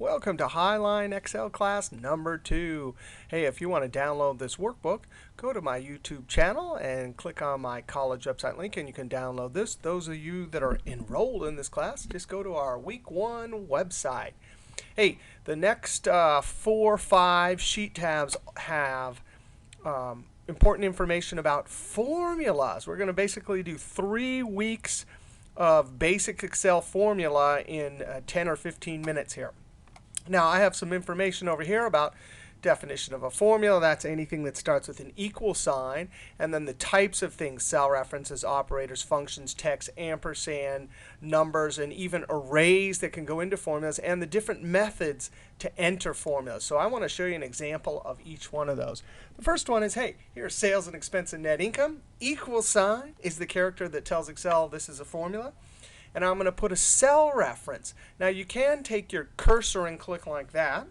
Welcome to Highline Excel class number 2. Hey, if you want to download this workbook, go to my YouTube channel and click on my college website link and you can download this. Those of you that are enrolled in this class, just go to our week 1 website. Hey, the next 4 or 5 sheet tabs have important information about formulas. We're going to basically do 3 weeks of basic Excel formula in 10 or 15 minutes here. Now, I have some information over here about definition of a formula. That's anything that starts with an equal sign. And then the types of things, cell references, operators, functions, text, ampersand, numbers, and even arrays that can go into formulas, and the different methods to enter formulas. So I want to show you an example of each one of those. The first one is, hey, here's sales and expense and net income. Equal sign is the character that tells Excel this is a formula. And I'm going to put a cell reference. Now, you can take your cursor and click like that.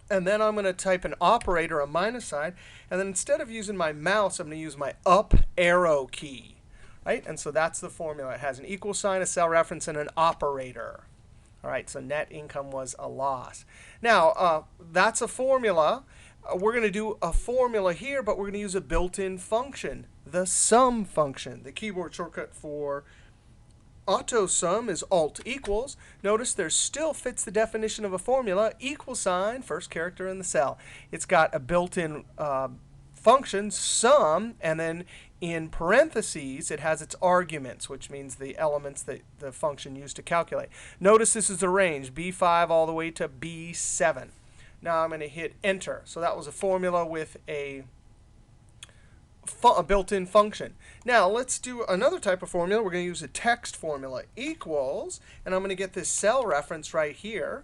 And then I'm going to type an operator, a minus sign. And then instead of using my mouse, I'm going to use my up arrow key. Right? And so that's the formula. It has an equal sign, a cell reference, and an operator. All right, so net income was a loss. Now, that's a formula. We're going to do a formula here, but we're going to use a built-in function, the sum function. The keyboard shortcut for auto sum is Alt equals. Notice there still fits the definition of a formula, equal sign, first character in the cell. It's got a built-in function, sum, and then in parentheses, it has its arguments, which means the elements that the function used to calculate. Notice this is a range, B5 all the way to B7. Now I'm going to hit Enter. So that was a formula with a built-in function. Now let's do another type of formula. We're going to use a text formula, equals, and I'm going to get this cell reference right here.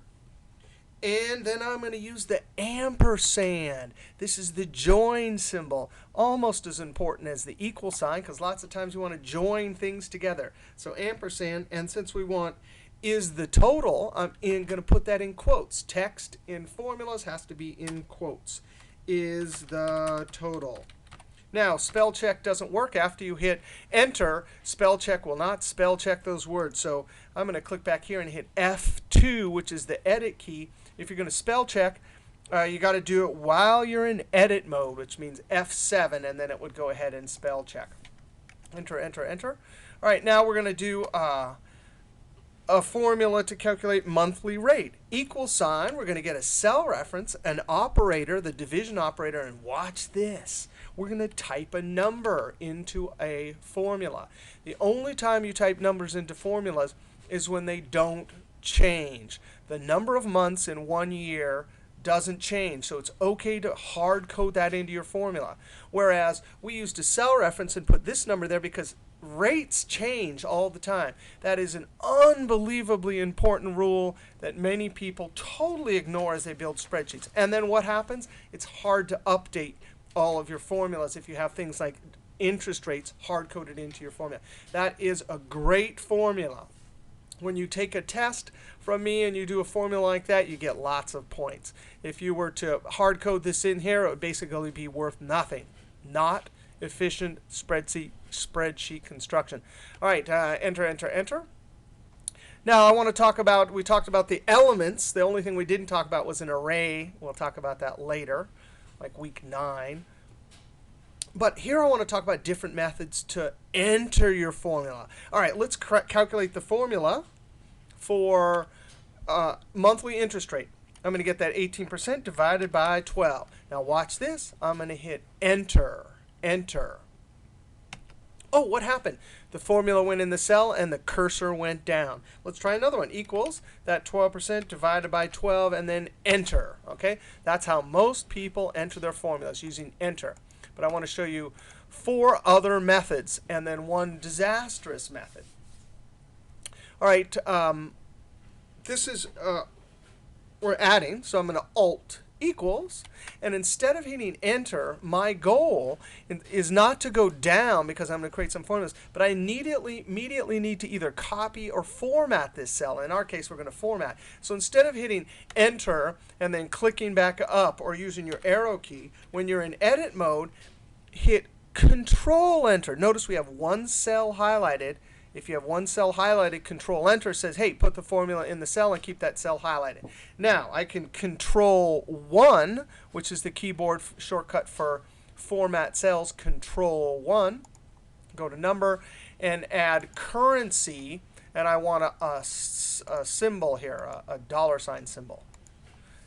And then I'm going to use the ampersand. This is the join symbol, almost as important as the equal sign, because lots of times we want to join things together. So ampersand, and since we want is the total, I'm going to put that in quotes. Text in formulas has to be in quotes. Is the total. Now, spell check doesn't work after you hit Enter. Spell check will not spell check those words. So I'm going to click back here and hit F2, which is the edit key. If you're going to spell check, you got to do it while you're in edit mode, which means F7, and then it would go ahead and spell check. Enter, enter, enter. All right, now we're going to do a formula to calculate monthly rate. Equal sign, we're going to get a cell reference, an operator, the division operator, and watch this. We're going to type a number into a formula. The only time you type numbers into formulas is when they don't change. The number of months in 1 year doesn't change, so it's OK to hard code that into your formula. Whereas we used a cell reference and put this number there because rates change all the time. That is an unbelievably important rule that many people totally ignore as they build spreadsheets. And then what happens? It's hard to update all of your formulas if you have things like interest rates hard-coded into your formula. That is a great formula. When you take a test from me and you do a formula like that, you get lots of points. If you were to hard-code this in here, it would basically be worth nothing. Not efficient spreadsheet construction. All right, enter, enter, enter. Now I want to talk about, we talked about the elements. The only thing we didn't talk about was an array. We'll talk about that later, like week 9. But here I want to talk about different methods to enter your formula. All right, let's calculate the formula for monthly interest rate. I'm going to get that 18% divided by 12. Now watch this. I'm going to hit Enter. Enter. Oh, what happened? The formula went in the cell and the cursor went down. Let's try another one. Equals that 12% divided by 12 and then Enter. Okay, that's how most people enter their formulas, using Enter. But I want to show you 4 other methods and then 1 disastrous method. All right, this is we're adding, so I'm going to Alt equals. And instead of hitting Enter, my goal is not to go down because I'm going to create some formulas, but I immediately need to either copy or format this cell. In our case, we're going to format. So instead of hitting Enter and then clicking back up or using your arrow key, when you're in edit mode, hit Ctrl Enter. Notice we have one cell highlighted If you have one cell highlighted, Ctrl Enter says, hey, put the formula in the cell and keep that cell highlighted. Now, I can Control 1, which is the keyboard shortcut for format cells, Control 1. Go to number and add currency. And I want a symbol here, a $ symbol.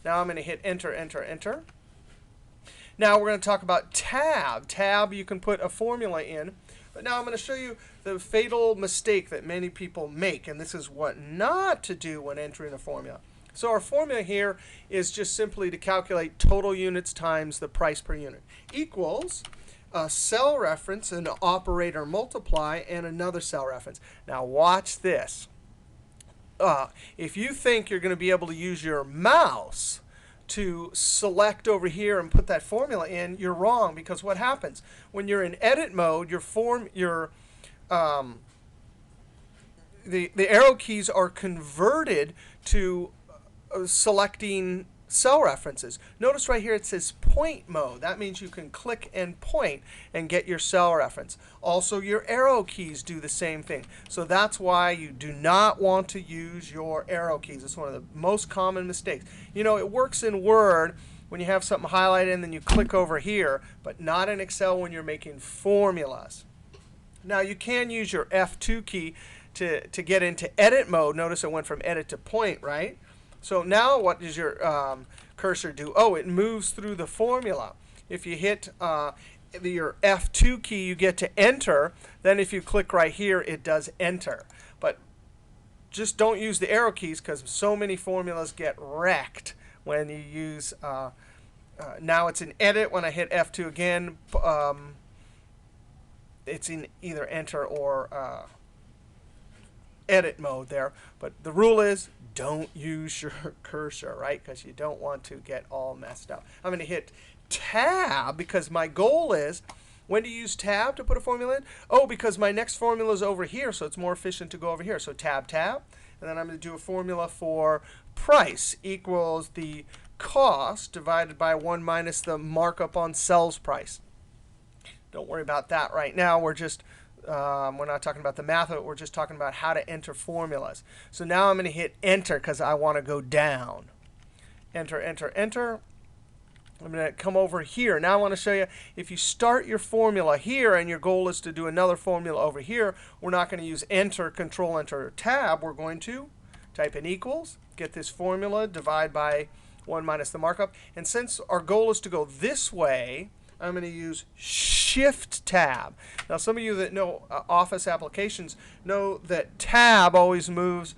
Now I'm going to hit Enter, Enter, Enter. Now we're going to talk about tab. Tab, you can put a formula in. But now I'm going to show you the fatal mistake that many people make. And this is what not to do when entering a formula. So our formula here is just simply to calculate total units times the price per unit. Equals a cell reference, an operator multiply, and another cell reference. Now watch this. If you think you're going to be able to use your mouse to select over here and put that formula in, you're wrong. Because what happens when you're in edit mode, the arrow keys are converted to selecting cell references. Notice right here it says point mode. That means you can click and point and get your cell reference. Also, your arrow keys do the same thing. So that's why you do not want to use your arrow keys. It's one of the most common mistakes. You know, it works in Word when you have something highlighted and then you click over here, but not in Excel when you're making formulas. Now, you can use your F2 key to get into edit mode. Notice it went from edit to point, right? So now what does your cursor do? Oh, it moves through the formula. If you hit your F2 key, you get to enter. Then if you click right here, it does enter. But just don't use the arrow keys because so many formulas get wrecked when you use. Now it's in edit. When I hit F2 again, it's in either enter or edit mode there. But the rule is, don't use your cursor, right? Because you don't want to get all messed up. I'm going to hit Tab because my goal is, when do you use Tab to put a formula in? Oh, because my next formula is over here, so it's more efficient to go over here. So Tab, Tab. And then I'm going to do a formula for price equals the cost divided by 1 minus the markup on sales price. Don't worry about that right now. We're not talking about the math of it. We're just talking about how to enter formulas. So now I'm going to hit Enter because I want to go down. Enter, Enter, Enter. I'm going to come over here. Now I want to show you, if you start your formula here and your goal is to do another formula over here, we're not going to use Enter, Control, Enter, Tab. We're going to type in equals, get this formula, divide by 1 minus the markup. And since our goal is to go this way, I'm going to use Shift Tab. Now, some of you that know Office applications know that Tab always moves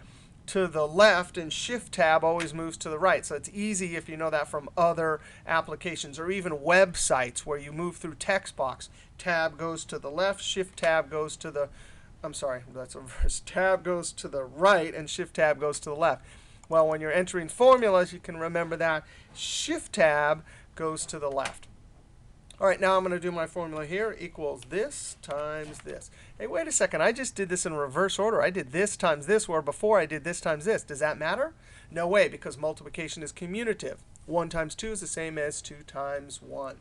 to the left and Shift Tab always moves to the right. So it's easy if you know that from other applications or even websites where you move through text box. Tab goes to the left, Shift Tab goes to the, I'm sorry, that's reverse. Tab goes to the right and Shift Tab goes to the left. Well, when you're entering formulas, you can remember that Shift Tab goes to the left. All right, now I'm going to do my formula here, equals this times this. Hey, wait a second. I just did this in reverse order. I did this times this, where before I did this times this. Does that matter? No way, because multiplication is commutative. 1 times 2 is the same as 2 times 1.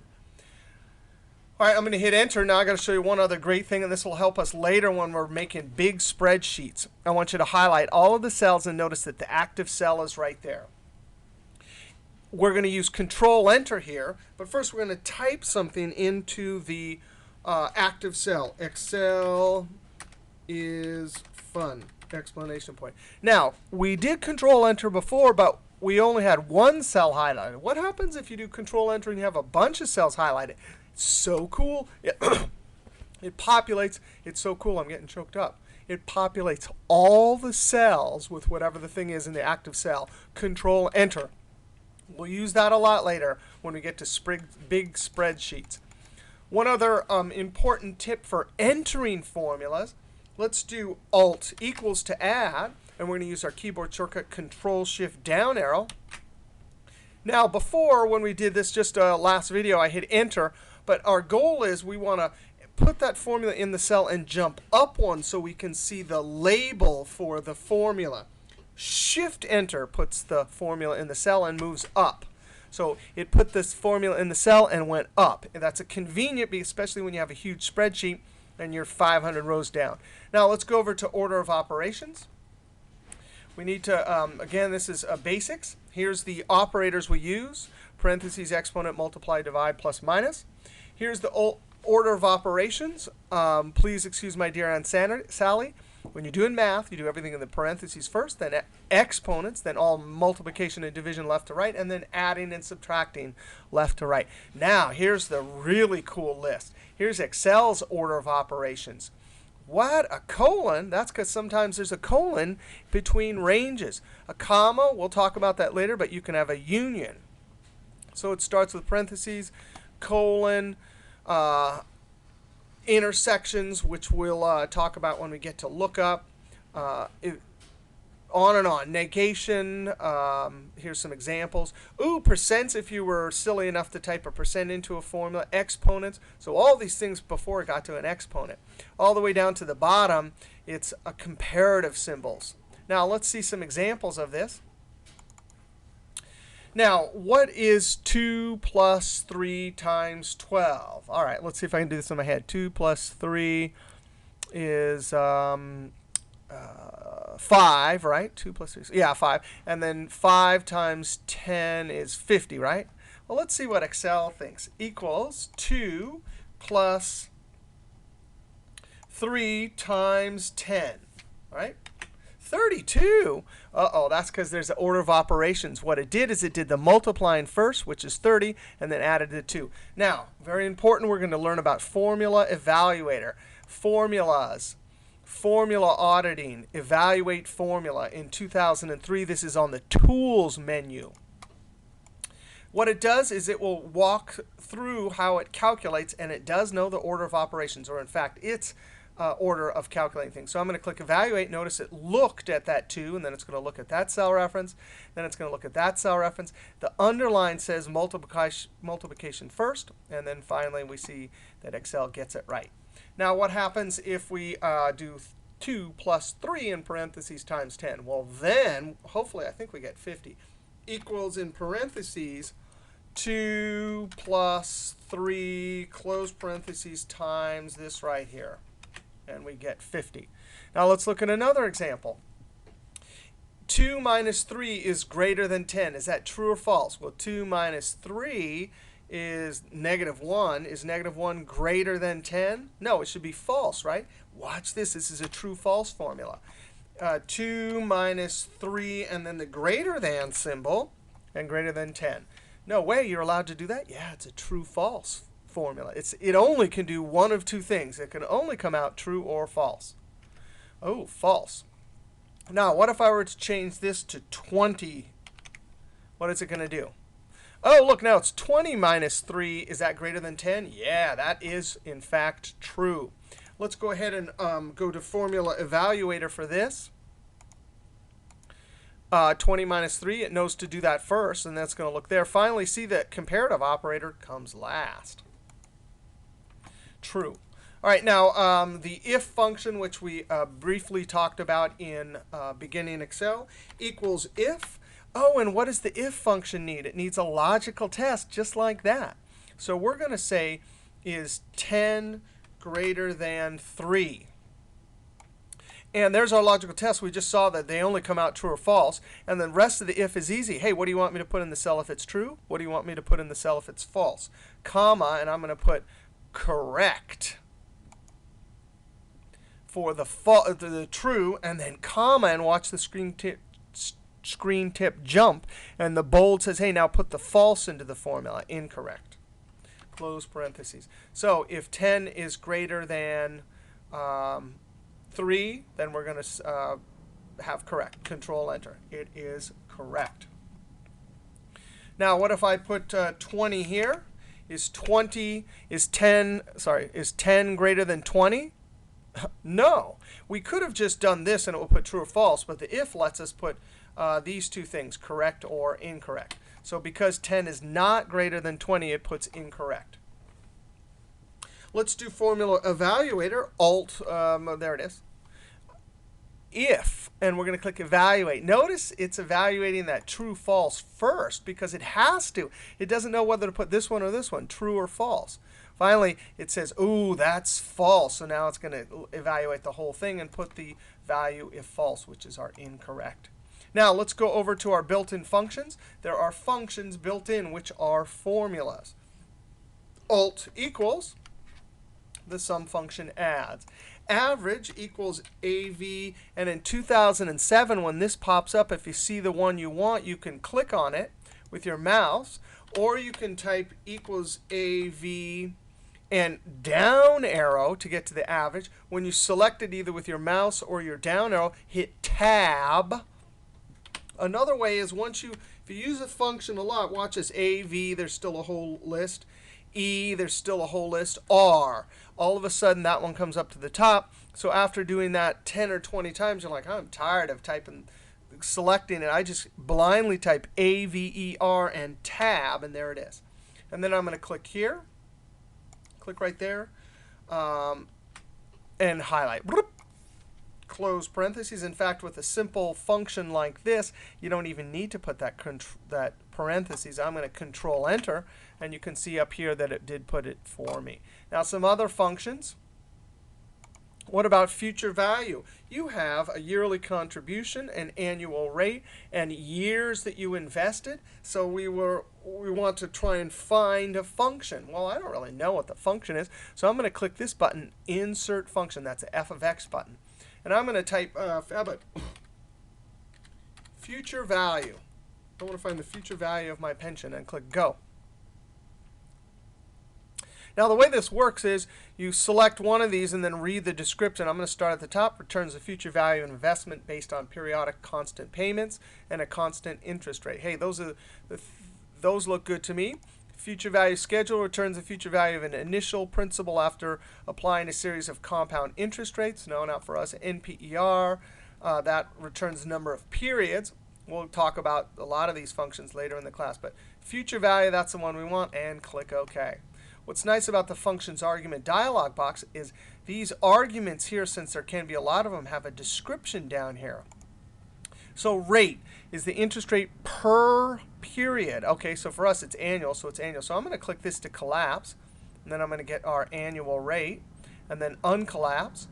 All right, I'm going to hit Enter. Now I've got to show you one other great thing, and this will help us later when we're making big spreadsheets. I want you to highlight all of the cells and notice that the active cell is right there. We're going to use Control Enter here, but first we're going to type something into the active cell. Excel is fun! Exclamation point. Now, we did Control Enter before, but we only had one cell highlighted. What happens if you do Control Enter and you have a bunch of cells highlighted? It's so cool. It populates. It's so cool. I'm getting choked up. It populates all the cells with whatever the thing is in the active cell. Control Enter. We'll use that a lot later when we get to big spreadsheets. One other important tip for entering formulas, let's do Alt equals to add. And we're going to use our keyboard shortcut Control Shift down arrow. Now, before, when we did this just last video, I hit Enter. But our goal is we want to put that formula in the cell and jump up one so we can see the label for the formula. Shift Enter puts the formula in the cell and moves up. So it put this formula in the cell and went up. And that's a convenient, especially when you have a huge spreadsheet. and you're 500 rows down. Now let's go over to order of operations. We need to, again, this is basics. Here's the operators we use. Parentheses, exponent, multiply, divide, plus, minus. Here's the order of operations. Please excuse my dear Aunt Sally. When you're doing math, you do everything in the parentheses first, then exponents, then all multiplication and division left to right, and then adding and subtracting left to right. Now, here's the really cool list. Here's Excel's order of operations. What? A colon? That's because sometimes there's a colon between ranges. A comma, we'll talk about that later, but you can have a union. So it starts with parentheses, colon, intersections, which we'll talk about when we get to lookup, on and on. Negation, here's some examples. Ooh, percents if you were silly enough to type a percent into a formula. Exponents. So all these things before it got to an exponent. All the way down to the bottom, it's a comparative symbols. Now let's see some examples of this. Now, what is 2 plus 3 times 12? All right, let's see if I can do this in my head. 2 plus 3 is 5, right? 2 plus 3, yeah, 5. And then 5 times 10 is 50, right? Well, let's see what Excel thinks. Equals 2 plus 3 times 10, right? 32. Uh-oh, that's because there's an order of operations. What it did is it did the multiplying first, which is 30, and then added the 2. Now, very important, we're going to learn about formula evaluator. Formulas, formula auditing, evaluate formula. In 2003, this is on the tools menu. What it does is it will walk through how it calculates, and it does know the order of operations, or in fact, its order of calculating things. So I'm going to click Evaluate. Notice it looked at that 2, and then it's going to look at that cell reference. Then it's going to look at that cell reference. The underline says multiplication first, and then finally we see that Excel gets it right. Now what happens if we do 2 plus 3 in parentheses times 10? Well, then, hopefully, I think we get 50. Equals in parentheses 2 plus 3, close parentheses, times this right here. And we get 50. Now let's look at another example. 2 minus 3 is greater than 10. Is that true or false? Well, 2 minus 3 is -1. Is -1 greater than 10? No, it should be false, right? Watch this. This is a true-false formula. 2 minus 3, and then the greater than symbol, and greater than 10. No way you're allowed to do that? Yeah, it's a true-false formula. It only can do one of two things. It can only come out true or false. Oh, false. Now, what if I were to change this to 20? What is it going to do? Oh, look, now it's 20 minus 3. Is that greater than 10? Yeah, that is, in fact, true. Let's go ahead and go to Formula Evaluator for this. 20 minus 3, it knows to do that first, and that's going to look there. Finally, see that comparative operator comes last. True. All right, now the if function, which we briefly talked about in beginning Excel, equals if. Oh, and what does the if function need? It needs a logical test just like that. So we're going to say, is 10 greater than 3? And there's our logical test. We just saw that they only come out true or false. And the rest of the if is easy. Hey, what do you want me to put in the cell if it's true? What do you want me to put in the cell if it's false? Comma, and I'm going to put correct for the true, and then comma, and watch the screen tip jump. And the bold says, hey, now put the false into the formula. Incorrect. Close parentheses. So if 10 is greater than 3, then we're going to have correct. Control Enter. It is correct. Now, what if I put 20 here? Is 10 greater than 20? No. We could have just done this and it will put true or false, but the if lets us put these two things, correct or incorrect. So because 10 is not greater than 20, it puts incorrect. Let's do Formula Evaluator. Alt, there it is. if, and we're going to click evaluate. Notice it's evaluating that true false first because it has to. It doesn't know whether to put this one or this one, true or false. Finally, it says, ooh, that's false. So now it's going to evaluate the whole thing and put the value if false, which is our incorrect. Now let's go over to our built-in functions. There are functions built in which are formulas. Alt equals the sum function adds. Average equals AV. And in 2007, when this pops up, if you see the one you want, you can click on it with your mouse. Or you can type equals AV and down arrow to get to the average. When you select it either with your mouse or your down arrow, hit Tab. Another way is if you use a function a lot, watch this. AV, there's still a whole list. E, there's still a whole list. R, all of a sudden that one comes up to the top. So after doing that 10 or 20 times, you're like, I'm tired of selecting it. I just blindly type AVER and Tab, and there it is. And then I'm going to click here, click right there, and highlight. Close parentheses. In fact, with a simple function like this, you don't even need to put that parentheses. I'm going to Control Enter, and you can see up here that it did put it for me. Now, some other functions. What about future value? You have a yearly contribution, an annual rate, and years that you invested. So we want to try and find a function. Well, I don't really know what the function is. So I'm going to click this button, Insert Function. That's the F of X button. And I'm going to type future value. I want to find the future value of my pension and click Go. Now, the way this works is you select one of these and then read the description. I'm going to start at the top. Returns the future value of investment based on periodic constant payments and a constant interest rate. Hey, those look good to me. Future value schedule returns the future value of an initial principal after applying a series of compound interest rates. No, not for us. NPER, that returns the number of periods. We'll talk about a lot of these functions later in the class. But future value, that's the one we want, and click OK. What's nice about the functions argument dialog box is these arguments here, since there can be a lot of them, have a description down here. So rate is the interest rate per period. OK, so for us, it's annual, so it's annual. So I'm going to click this to collapse. And then I'm going to get our annual rate. And then uncollapse.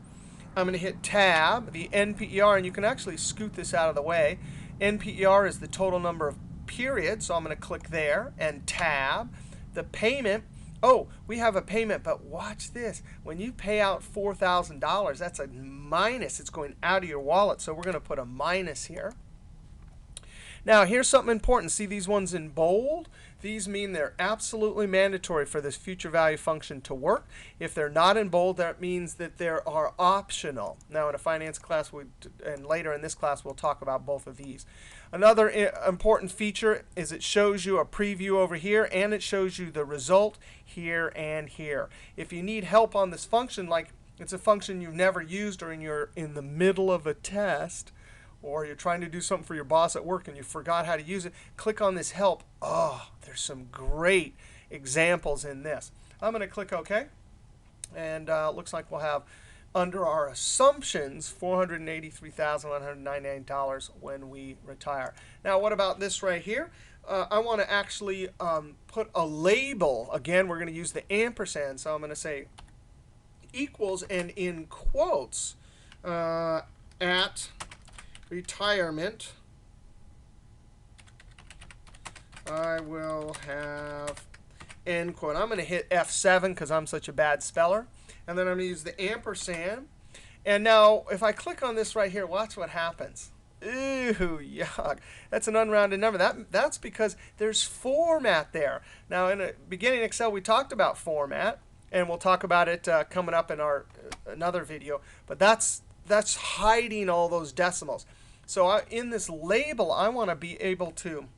I'm going to hit Tab, the NPER, and you can actually scoot this out of the way. NPER is the total number of periods, so I'm going to click there and Tab. The payment, oh, we have a payment, but watch this. When you pay out $4,000, that's a minus. It's going out of your wallet, so we're going to put a minus here. Now, here's something important. See these ones in bold? These mean they're absolutely mandatory for this future value function to work. If they're not in bold, that means that they are optional. Now, in a finance class, and later in this class, we'll talk about both of these. Another important feature is it shows you a preview over here, and it shows you the result here and here. If you need help on this function, like it's a function you've never used or you're in the middle of a test, or you're trying to do something for your boss at work and you forgot how to use it, click on this help. Oh, there's some great examples in this. I'm going to click OK. And it looks like we'll have, under our assumptions, $483,199 when we retire. Now, what about this right here? I want to actually put a label. Again, we're going to use the ampersand. So I'm going to say equals, and in quotes, at retirement, I will have end quote. I'm going to hit F7 because I'm such a bad speller. And then I'm going to use the ampersand. And now, if I click on this right here, watch what happens. Ooh, yuck. That's an unrounded number. That's because there's format there. Now, in the beginning Excel, we talked about format. And we'll talk about it coming up in our another video. But that's hiding all those decimals. So in this label, I want to be able to, I'm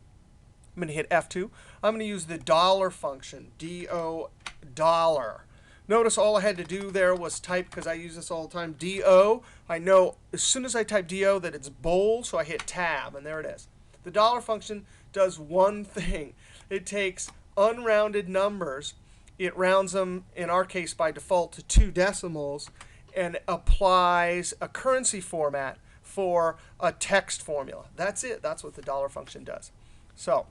going to hit F2. I'm going to use the dollar function, DO dollar. Notice all I had to do there was type, because I use this all the time, DO. I know as soon as I type DO that it's bold, so I hit Tab, and there it is. The dollar function does one thing. It takes unrounded numbers. It rounds them, in our case, by default to 2 decimals, and applies a currency format for a text formula. That's it. That's what the dollar function does. So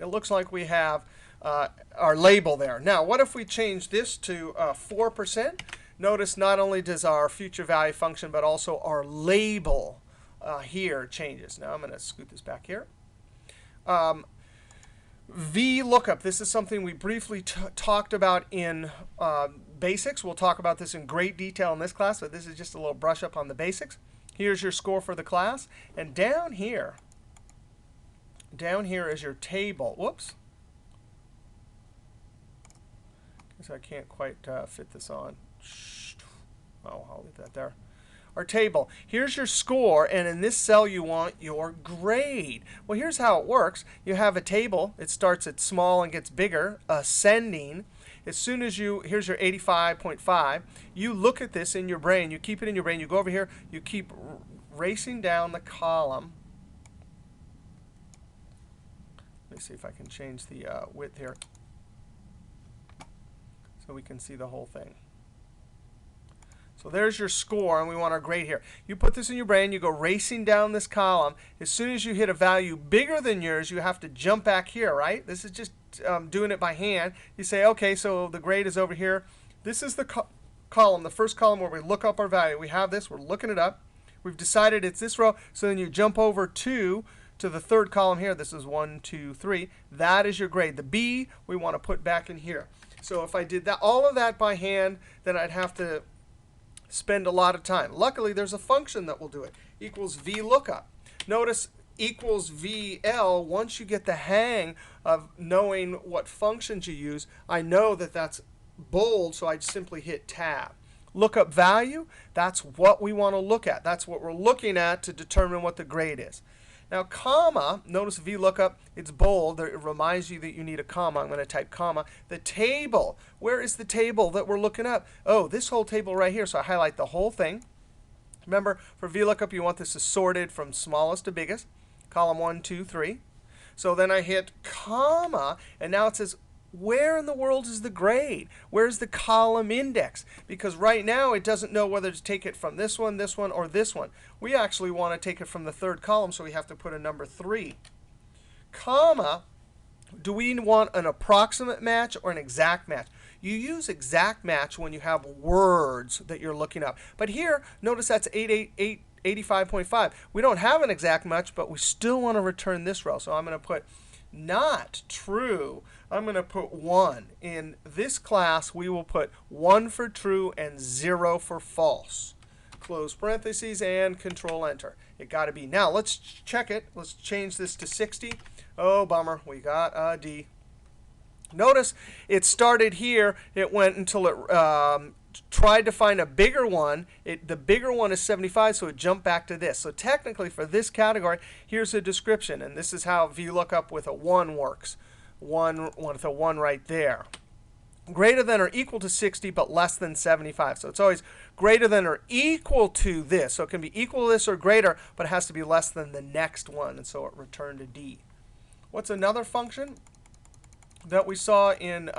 it looks like we have our label there. Now, what if we change this to 4%? Notice not only does our future value function, but also our label here changes. Now, I'm going to scoot this back here. Vlookup. This is something we briefly talked about in basics. We'll talk about this in great detail in this class, but this is just a little brush up on the basics. Here's your score for the class. And down here is your table. Whoops. Guess I can't quite fit this on. Oh, I'll leave that there. Our table. Here's your score, and in this cell you want your grade. Well, here's how it works. You have a table. It starts at small and gets bigger, ascending. As soon as here's your 85.5. You look at this in your brain. You keep it in your brain. You go over here. You keep racing down the column. Let me see if I can change the width here so we can see the whole thing. So there's your score, and we want our grade here. You put this in your brain. You go racing down this column. As soon as you hit a value bigger than yours, you have to jump back here, right? This is just doing it by hand. You say, OK, so the grade is over here. This is the column, the first column where we look up our value. We have this. We're looking it up. We've decided it's this row. So then you jump over to the third column here. This is 1, 2, 3. That is your grade. The B we want to put back in here. So if I did that, all of that by hand, then I'd have to spend a lot of time. Luckily, there's a function that will do it. Equals Vlookup. Notice equals VL. Once you get the hang of knowing what functions you use, I know that that's bold, so I simply hit Tab. Lookup value, that's what we want to look at. That's what we're looking at to determine what the grade is. Now, comma, notice Vlookup, it's bold. It reminds you that you need a comma. I'm going to type comma. The table, where is the table that we're looking up? Oh, this whole table right here. So I highlight the whole thing. Remember, for Vlookup, you want this assorted from smallest to biggest. Column 1, 2, 3. So then I hit comma, and now it says, where in the world is the grade? Where's the column index? Because right now it doesn't know whether to take it from this one, or this one. We actually want to take it from the third column, so we have to put a number 3. Comma, do we want an approximate match or an exact match? You use exact match when you have words that you're looking up. But here, notice that's 85.5. We don't have an exact match, but we still want to return this row. So I'm going to put not true. I'm going to put 1. In this class, we will put 1 for true and 0 for false. Close parentheses and Control Enter. It got to be. Now, let's check it. Let's change this to 60. Oh, bummer. We got a D. Notice it started here. It went until it tried to find a bigger one. The bigger one is 75, so it jumped back to this. So technically, for this category, here's a description. And this is how Vlookup with a 1 works. With a 1 right there. Greater than or equal to 60, but less than 75. So it's always greater than or equal to this. So it can be equal to this or greater, but it has to be less than the next one. And so it returned a D. What's another function that we saw in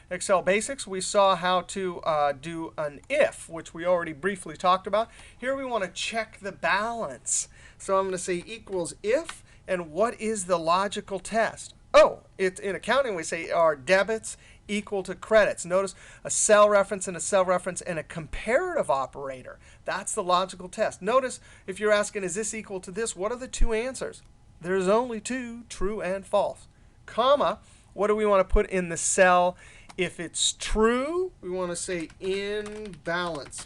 Excel Basics? We saw how to do an if, which we already briefly talked about. Here we want to check the balance. So I'm going to say equals if, and what is the logical test? Oh, it's in accounting, we say are debits equal to credits. Notice a cell reference and a cell reference and a comparative operator. That's the logical test. Notice if you're asking, is this equal to this? What are the two answers? There's only 2, true and false. Comma, what do we want to put in the cell? If it's true, we want to say in balance.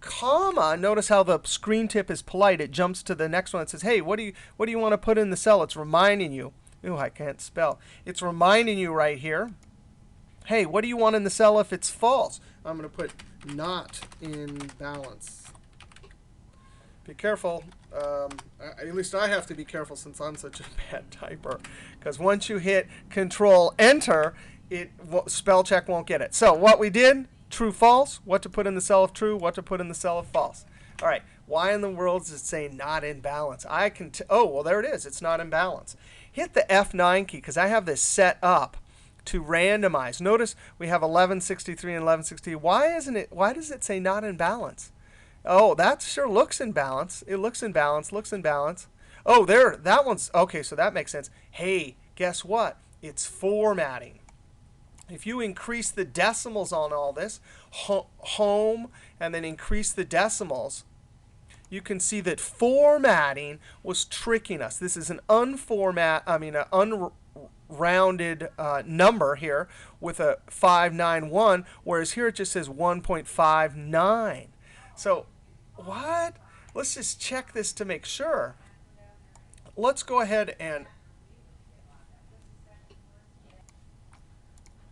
Comma, notice how the screen tip is polite. It jumps to the next one and says, hey, what do you want to put in the cell? It's reminding you. Ooh, I can't spell. It's reminding you right here. Hey, what do you want in the cell if it's false? I'm going to put not in balance. Be careful. At least I have to be careful since I'm such a bad typer. Because once you hit Control Enter, spell check won't get it. So what we did, true, false, what to put in the cell of true, what to put in the cell of false. All right, why in the world does it say not in balance? Oh, well, there it is. It's not in balance. Hit the F9 key, because I have this set up to randomize. Notice we have 1163 and 1160. Why does it say not in balance? Oh, that sure looks in balance. It looks in balance, looks in balance. Oh, there, that one's, okay, so that makes sense. Hey, guess what? It's formatting. If you increase the decimals on all this, home, and then increase the decimals, you can see that formatting was tricking us. This is an unrounded number here with a 591, whereas here it just says 1.59. So what? Let's just check this to make sure. Let's go ahead and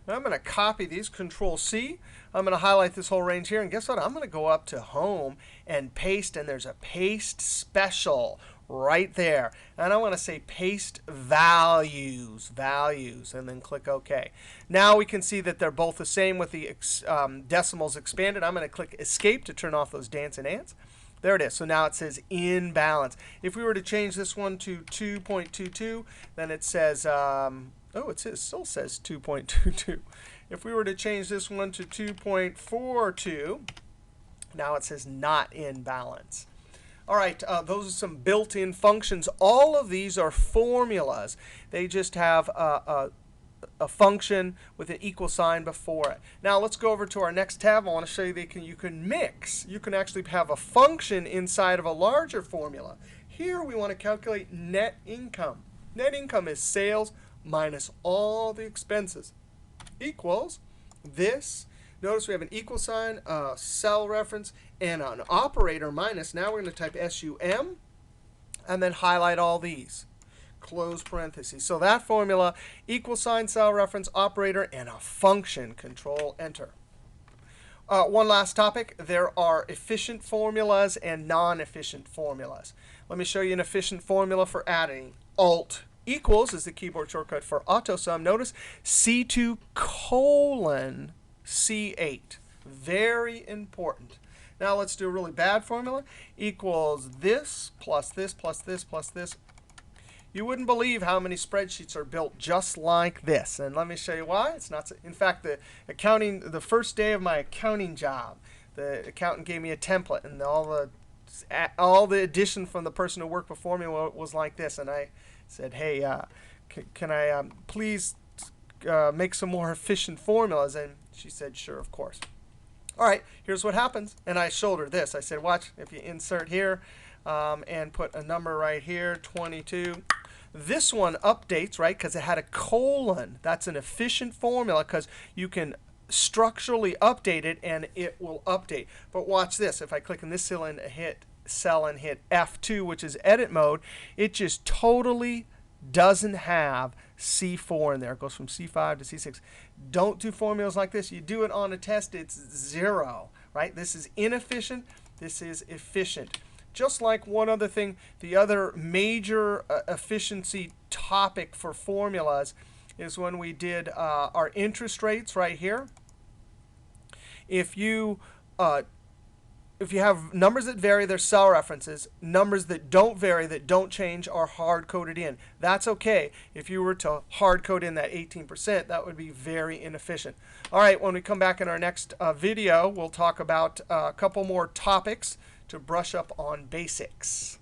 I'm going to copy these, Control C. I'm going to highlight this whole range here. And guess what? I'm going to go up to Home and Paste. And there's a Paste Special right there. And I want to say Paste Values, Values, and then click OK. Now we can see that they're both the same with the decimals expanded. I'm going to click Escape to turn off those dancing ants. There it is. So now it says in balance. If we were to change this one to 2.22, then it says, oh, it still says 2.22. If we were to change this one to 2.42, now it says not in balance. All right, those are some built-in functions. All of these are formulas. They just have a function with an equal sign before it. Now let's go over to our next tab. I want to show you that you can mix. You can actually have a function inside of a larger formula. Here we want to calculate net income. Net income is sales minus all the expenses equals this. Notice we have an equal sign, a cell reference, and an operator minus. Now we're going to type SUM and then highlight all these. Close parentheses. So that formula, equal sign, cell reference, operator, and a function. Control Enter. One last topic. There are efficient formulas and non-efficient formulas. Let me show you an efficient formula for adding. Alt equals is the keyboard shortcut for AutoSum. Notice C2 colon C8. Very important. Now let's do a really bad formula. Equals this plus this plus this plus this. You wouldn't believe how many spreadsheets are built just like this. And let me show you why. It's not. In fact, the first day of my accounting job, the accountant gave me a template, and all the addition from the person who worked before me was like this. And I said, hey, can I please make some more efficient formulas? And she said, sure, of course. All right, here's what happens. And I showed her this. I said, watch, if you insert here and put a number right here, 22. This one updates, right, because it had a colon. That's an efficient formula because you can structurally update it, and it will update. But watch this. If I click in this cell and hit F2, which is edit mode, it just totally doesn't have C4 in there. It goes from C5 to C6. Don't do formulas like this. You do it on a test, it's 0. Right? This is inefficient. This is efficient. Just like one other thing, the other major efficiency topic for formulas is when we did our interest rates right here. If you have numbers that vary, they're cell references. Numbers that don't vary, that don't change, are hard-coded in. That's OK. If you were to hard-code in that 18%, that would be very inefficient. All right, when we come back in our next video, we'll talk about a couple more topics to brush up on basics.